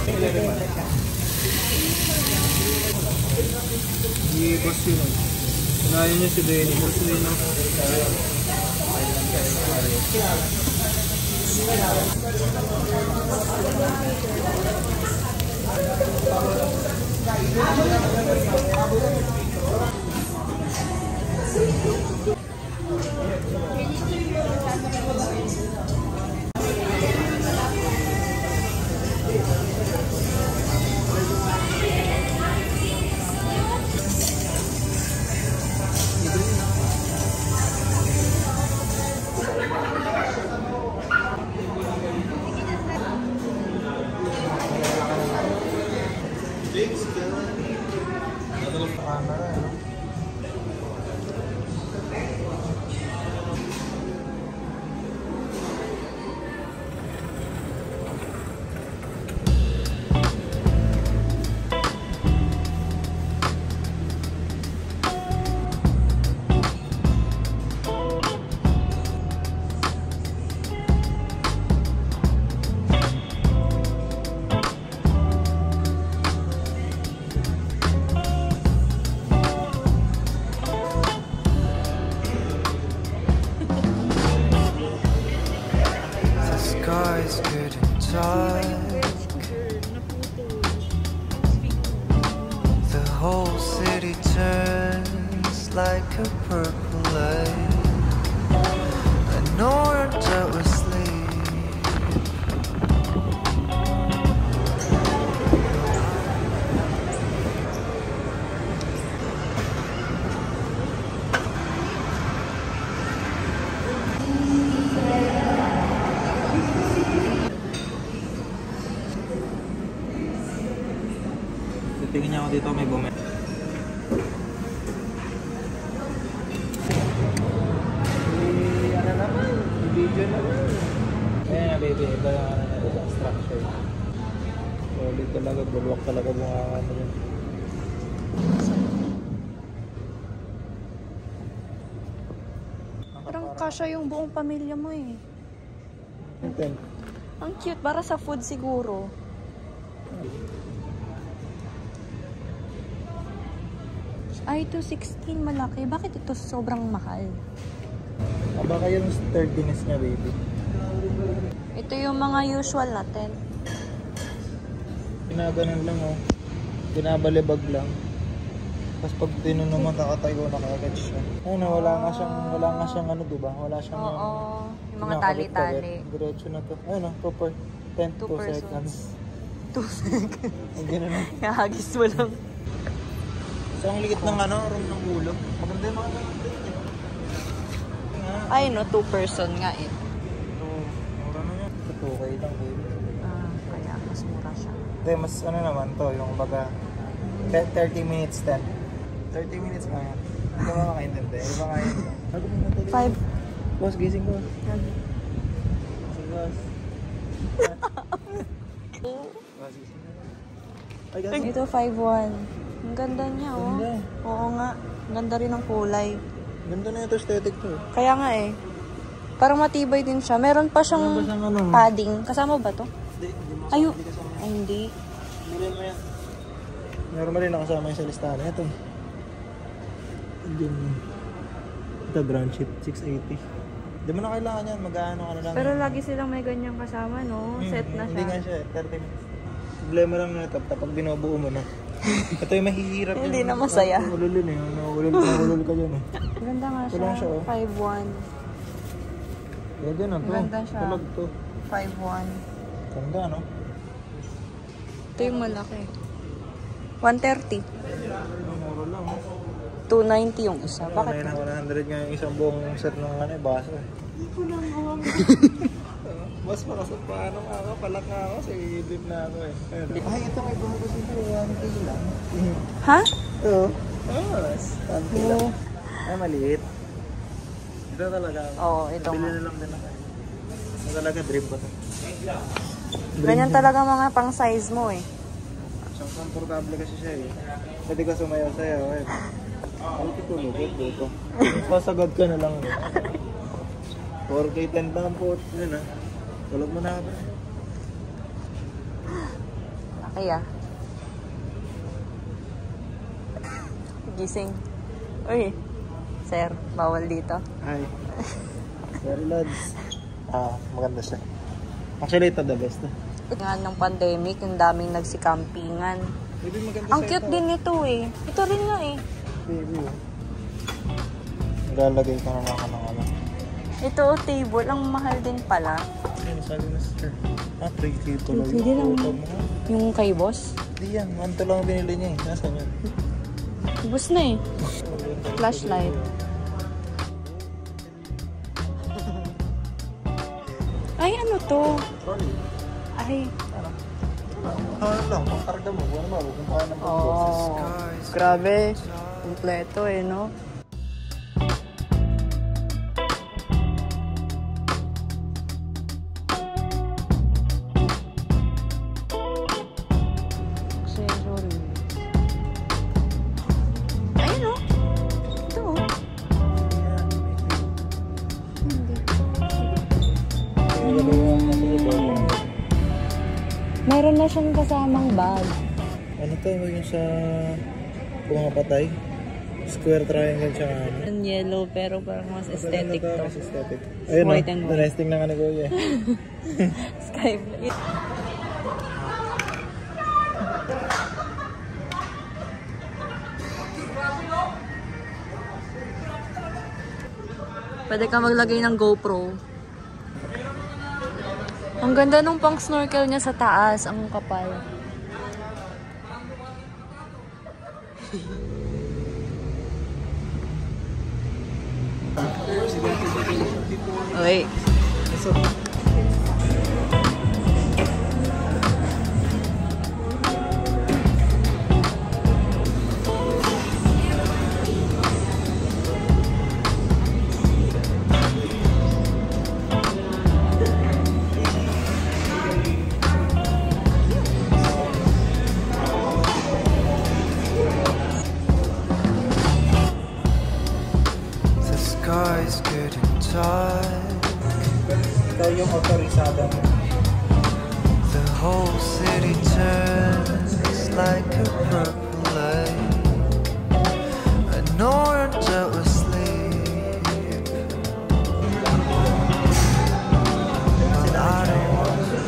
Hindi boss yun. Unahin niyo si Benny. Boss yun. Skies getting dark. The whole city turns like a purple light. I know we're dead with sleep. Tingin niya ako dito, may bumi. Ano naman? Video naman. Ayan na baby, iba yung ano na dito, structure. Solid talaga, bulwak talaga bunga ano yun. Parang kasya yung buong pamilya mo eh. Ang cute, para sa food siguro. Ay, ito 16 malaki. Bakit ito sobrang mahal? Baka yung sturdiness niya, baby. Ito yung mga usual natin. Ginaganon lang, oh. Binabalibag lang. Tapos pag tinunong mo, nakatayo na kagad siya. Ayun, wala nga siyang ano, diba? Wala siyang yung mga tali-tali. Diretso na to. Ayun, per 10 to 2 seconds. 2 seconds. Ang gano'n na. Hagis mo lang. So, ang liit ng ano, room ng ulo. Maganda yung mga Ay, no, 2 person nga eh. ito, mura na yan. Ito, okay lang, baby. Kaya mas mura siya. Hindi, mas ano naman to, yung baga 30 minutes 10. 30 minutes nga yan. Hindi mo makaintindi. Iba nga yun. 5. Boss, gising ko. Gising, boss. Boss, gising ko. Ay, guys. Ito 5-1. Ang ganda niya, oh. Ganda. Oo nga. Ang ganda rin ng kulay. Ganda na ito, aesthetic to. Kaya nga eh. Parang matibay din siya. Meron pa siyang padding. Kasama ba to? Hindi. Ay, hindi. Meron mo yan. Meron mo rin nakasama yung sa listahan. Ito. Ito, ground sheet, 680. Di mo na kailangan yan. Mag-ano ka na lang. Pero lagi silang may ganyang kasama, no? Set na siya. Hindi nga siya, 30 minutes. Problema lang na ito, kapag binubuo mo na. Ito yung mahihirap. Hindi na masaya. Ululun eh. Ulul ka dyan eh. Ganda nga Ito lang siya. siya, oh. 5-1. Ganda na to. Ganda siya. Tulag to. 5-1. Ganda, no? Ito yung malaki. 130. Mura lang, no? 290 yung isa. Bakit? 100 nga yung isang buong set ng ano, baso eh. Hindi ko lang awang. Mas makasap pa ano nga ako, palak nga ako, sa i-dip na ako eh. Ay, ito may bago dito, 1K lang. Ha? Ito. Mas, 1K lang. Ay, maliit. Ito talaga. Oo, ito Bili nga. na lang din ako. Ito talaga, dream ko to. Ganyan talaga mga pang size mo eh. Siyang komportable kasi siya eh. Pwede ka sumayaw-sayaw eh. Ay, tutulog dito. Sasagad ka na lang eh. 4K 10 lang po. Yun ah. Tulog mo na ka ba? Ay Gising. Uy, sir, bawal dito. Hi. Sorry, lads. Maganda siya. Actually, ito the best. Nga ng pandemic, yung daming nagsikampingan. Baby, maganda Ang cute din ito eh. Ito rin nga eh. Baby, Lalagay ka na lang ka ng ano. Ito table, ang mahal din pala. Ayun, sabi na sir. 3K to lang. Pwede lang. Yung kay boss? Di yan, 1 to lang binili niya eh. Nasaan yun? Bus na eh. Flashlight. Ay, ano to? Sorry. Ay. Ano lang, pangkarga mo. Ano mo, kung paano ng Oh, grabe. Kompleto eh, no? Accessories. Ayun oh. Ito oh. Meron na siyang kasamang bag. Ano to, yung sa pumapatay? Square triangle siya nga. Ang yellow pero parang mas aesthetic to. Mas aesthetic. Ayun White and o, white. nesting na nga ni Kuya. Sky blue. Pwede ka maglagay ng GoPro. Ang ganda nung pang snorkel niya sa taas. Ang kapal. Wait. The sky's getting tight. Ikaw yung autorisada mo. The whole city turns like a purple light. I know you're dealt with sleep, but I don't want to.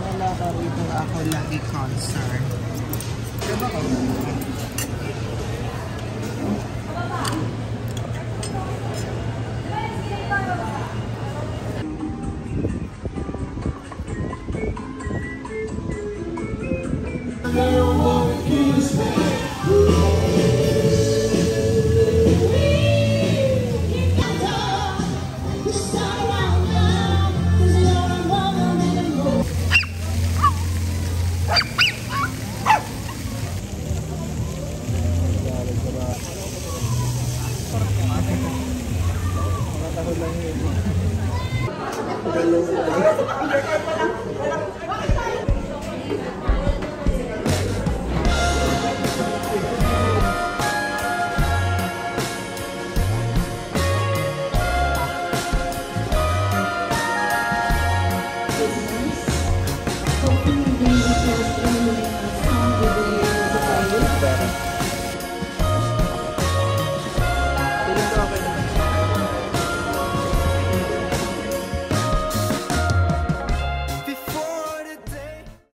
Wala ka rito na ako lagi concern. Diba ka?